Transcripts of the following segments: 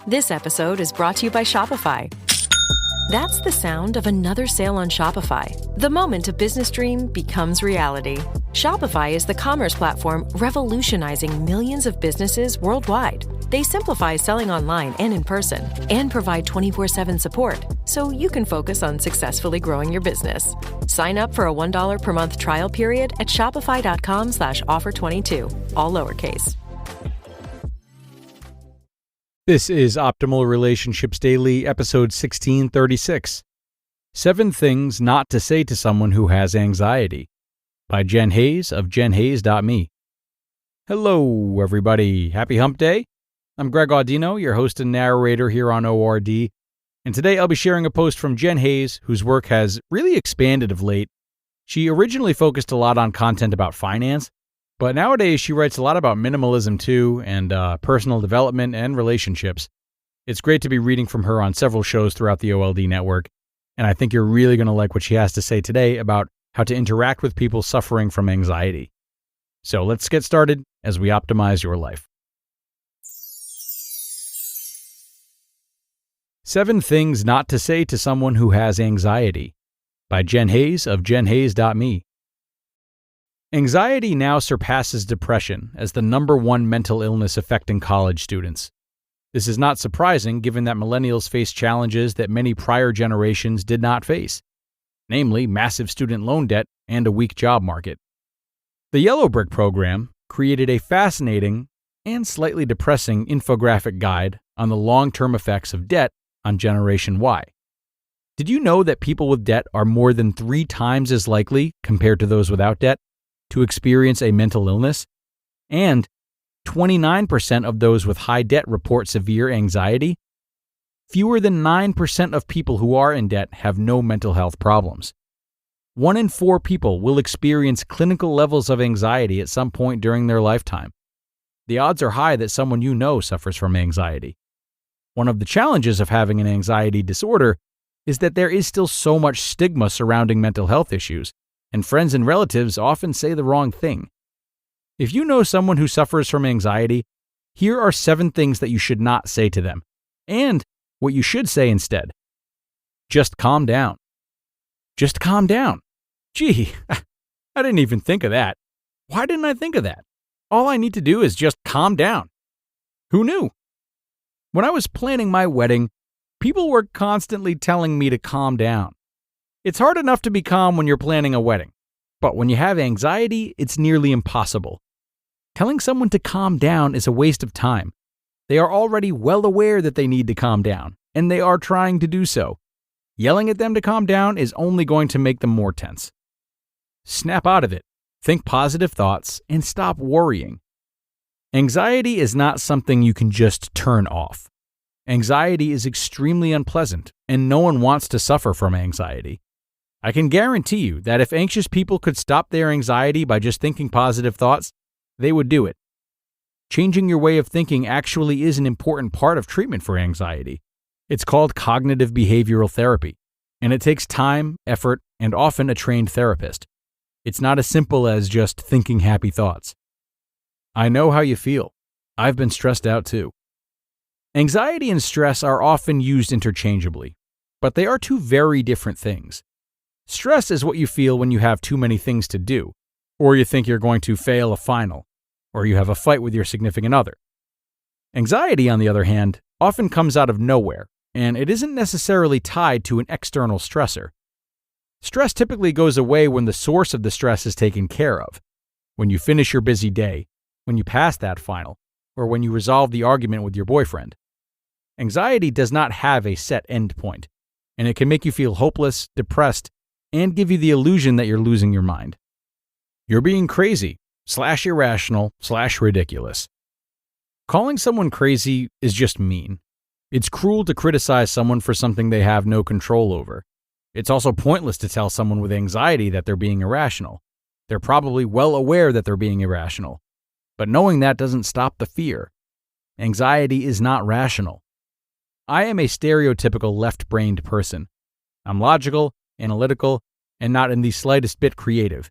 This episode is brought to you by Shopify. That's the sound of another sale on Shopify. The moment a business dream becomes reality. Shopify is the commerce platform revolutionizing millions of businesses worldwide. They simplify selling online and in person and provide 24/7 support so you can focus on successfully growing your business. Sign up for a $1 per month trial period at shopify.com/offer22, all lowercase. This is Optimal Relationships Daily, episode 1636. 7 Things Not to Say to Someone Who Has Anxiety, by Jen Hayes of jenhayes.me. Hello, everybody. Happy Hump Day. I'm Greg Audino, your host and narrator here on ORD, and today I'll be sharing a post from Jen Hayes, whose work has really expanded of late. She originally focused a lot on content about finance, but nowadays she writes a lot about minimalism too, and personal development and relationships. It's great to be reading from her on several shows throughout the OLD network, and I think you're really going to like what she has to say today about how to interact with people suffering from anxiety. So let's get started as we optimize your life. 7 Things Not to Say to Someone Who Has Anxiety, by Jen Hayes of jenhayes.me. Anxiety now surpasses depression as the #1 mental illness affecting college students. This is not surprising given that millennials face challenges that many prior generations did not face, namely massive student loan debt and a weak job market. The Yellow Brick program created a fascinating and slightly depressing infographic guide on the long-term effects of debt on Generation Y. Did you know that people with debt are more than 3 times as likely, compared to those without debt, to experience a mental illness? And 29% of those with high debt report severe anxiety. Fewer than 9% of people who are in debt have no mental health problems. 1 in 4 people will experience clinical levels of anxiety at some point during their lifetime. The odds are high that someone you know suffers from anxiety. One of the challenges of having an anxiety disorder is that there is still so much stigma surrounding mental health issues, and friends and relatives often say the wrong thing. If you know someone who suffers from anxiety, here are 7 things that you should not say to them, and what you should say instead. Just calm down. Just calm down. Gee, I didn't even think of that. Why didn't I think of that? All I need to do is just calm down. Who knew? When I was planning my wedding, people were constantly telling me to calm down. It's hard enough to be calm when you're planning a wedding, but when you have anxiety, it's nearly impossible. Telling someone to calm down is a waste of time. They are already well aware that they need to calm down, and they are trying to do so. Yelling at them to calm down is only going to make them more tense. Snap out of it, think positive thoughts, and stop worrying. Anxiety is not something you can just turn off. Anxiety is extremely unpleasant, and no one wants to suffer from anxiety. I can guarantee you that if anxious people could stop their anxiety by just thinking positive thoughts, they would do it. Changing your way of thinking actually is an important part of treatment for anxiety. It's called cognitive behavioral therapy, and it takes time, effort, and often a trained therapist. It's not as simple as just thinking happy thoughts. I know how you feel. I've been stressed out too. Anxiety and stress are often used interchangeably, but they are 2 very different things. Stress is what you feel when you have too many things to do, or you think you're going to fail a final, or you have a fight with your significant other. Anxiety, on the other hand, often comes out of nowhere, and it isn't necessarily tied to an external stressor. Stress typically goes away when the source of the stress is taken care of. When you finish your busy day, when you pass that final, or when you resolve the argument with your boyfriend. Anxiety does not have a set end point, and it can make you feel hopeless, depressed, and give you the illusion that you're losing your mind. You're being crazy, /irrational/ridiculous. Calling someone crazy is just mean. It's cruel to criticize someone for something they have no control over. It's also pointless to tell someone with anxiety that they're being irrational. They're probably well aware that they're being irrational. But knowing that doesn't stop the fear. Anxiety is not rational. I am a stereotypical left-brained person. I'm logical, analytical, and not in the slightest bit creative.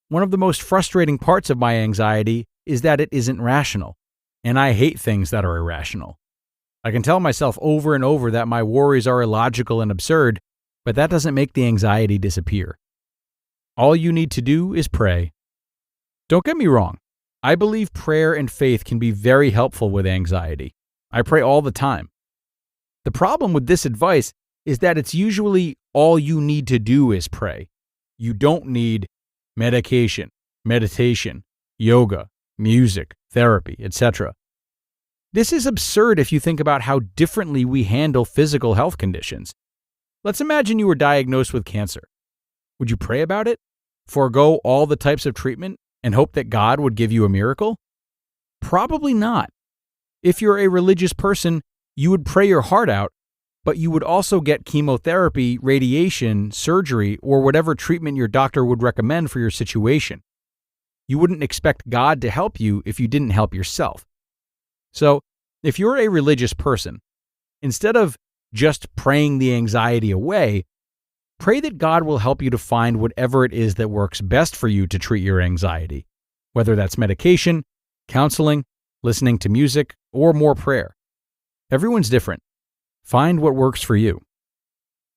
One of the most frustrating parts of my anxiety is that it isn't rational, and I hate things that are irrational. I can tell myself over and over that my worries are illogical and absurd, but that doesn't make the anxiety disappear. All you need to do is pray. Don't get me wrong. I believe prayer and faith can be very helpful with anxiety. I pray all the time. The problem with this advice is that it's usually all you need to do is pray. You don't need medication, meditation, yoga, music, therapy, etc. This is absurd if you think about how differently we handle physical health conditions. Let's imagine you were diagnosed with cancer. Would you pray about it? Forego all the types of treatment and hope that God would give you a miracle? Probably not. If you're a religious person, you would pray your heart out, but you would also get chemotherapy, radiation, surgery, or whatever treatment your doctor would recommend for your situation. You wouldn't expect God to help you if you didn't help yourself. So, if you're a religious person, instead of just praying the anxiety away, pray that God will help you to find whatever it is that works best for you to treat your anxiety, whether that's medication, counseling, listening to music, or more prayer. Everyone's different. Find what works for you.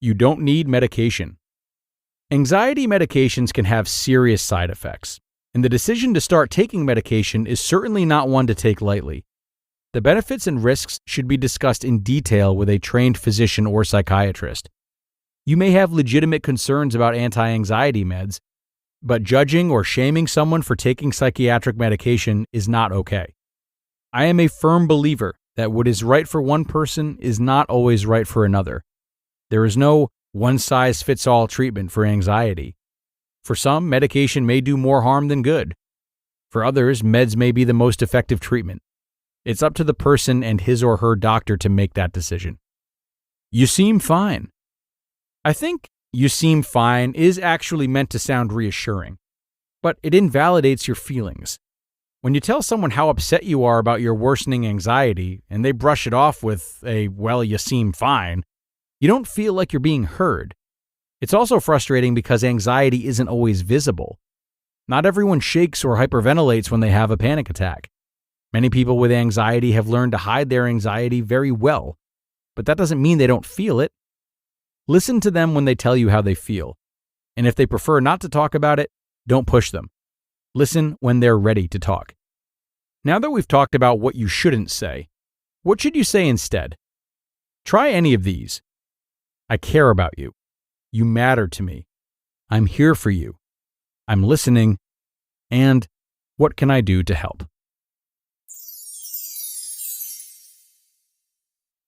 You don't need medication. Anxiety medications can have serious side effects, and the decision to start taking medication is certainly not one to take lightly. The benefits and risks should be discussed in detail with a trained physician or psychiatrist. You may have legitimate concerns about anti-anxiety meds, but judging or shaming someone for taking psychiatric medication is not okay. I am a firm believer that what is right for one person is not always right for another. There is no one-size-fits-all treatment for anxiety. For some, medication may do more harm than good. For others, meds may be the most effective treatment. It's up to the person and his or her doctor to make that decision. You seem fine. I think "you seem fine" is actually meant to sound reassuring, but it invalidates your feelings. When you tell someone how upset you are about your worsening anxiety and they brush it off with a "well, you seem fine," you don't feel like you're being heard. It's also frustrating because anxiety isn't always visible. Not everyone shakes or hyperventilates when they have a panic attack. Many people with anxiety have learned to hide their anxiety very well, but that doesn't mean they don't feel it. Listen to them when they tell you how they feel. And if they prefer not to talk about it, don't push them. Listen when they're ready to talk. Now that we've talked about what you shouldn't say, what should you say instead? Try any of these. I care about you. You matter to me. I'm here for you. I'm listening. And what can I do to help?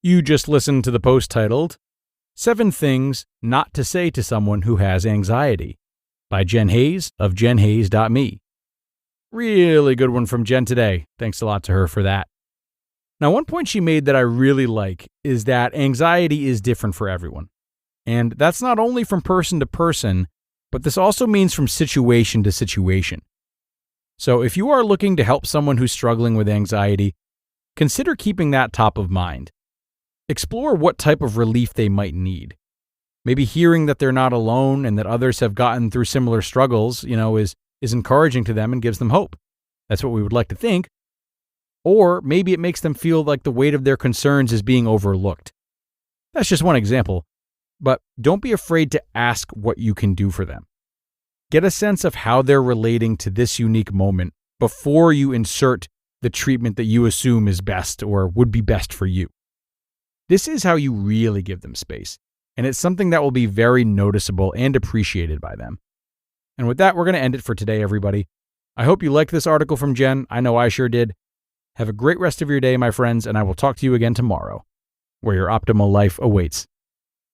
You just listened to the post titled 7 Things Not to Say to Someone Who Has Anxiety by Jen Hayes of jenhayes.me. Really good one from Jen today. Thanks a lot to her for that. Now, one point she made that I really like is that anxiety is different for everyone. And that's not only from person to person, but this also means from situation to situation. So if you are looking to help someone who's struggling with anxiety, consider keeping that top of mind. Explore what type of relief they might need. Maybe hearing that they're not alone and that others have gotten through similar struggles, is encouraging to them and gives them hope. That's what we would like to think. Or maybe it makes them feel like the weight of their concerns is being overlooked. That's just one example, but don't be afraid to ask what you can do for them. Get a sense of how they're relating to this unique moment before you insert the treatment that you assume is best or would be best for you. This is how you really give them space, and it's something that will be very noticeable and appreciated by them. And with that, we're going to end it for today, everybody. I hope you liked this article from Jen. I know I sure did. Have a great rest of your day, my friends, and I will talk to you again tomorrow, where your optimal life awaits.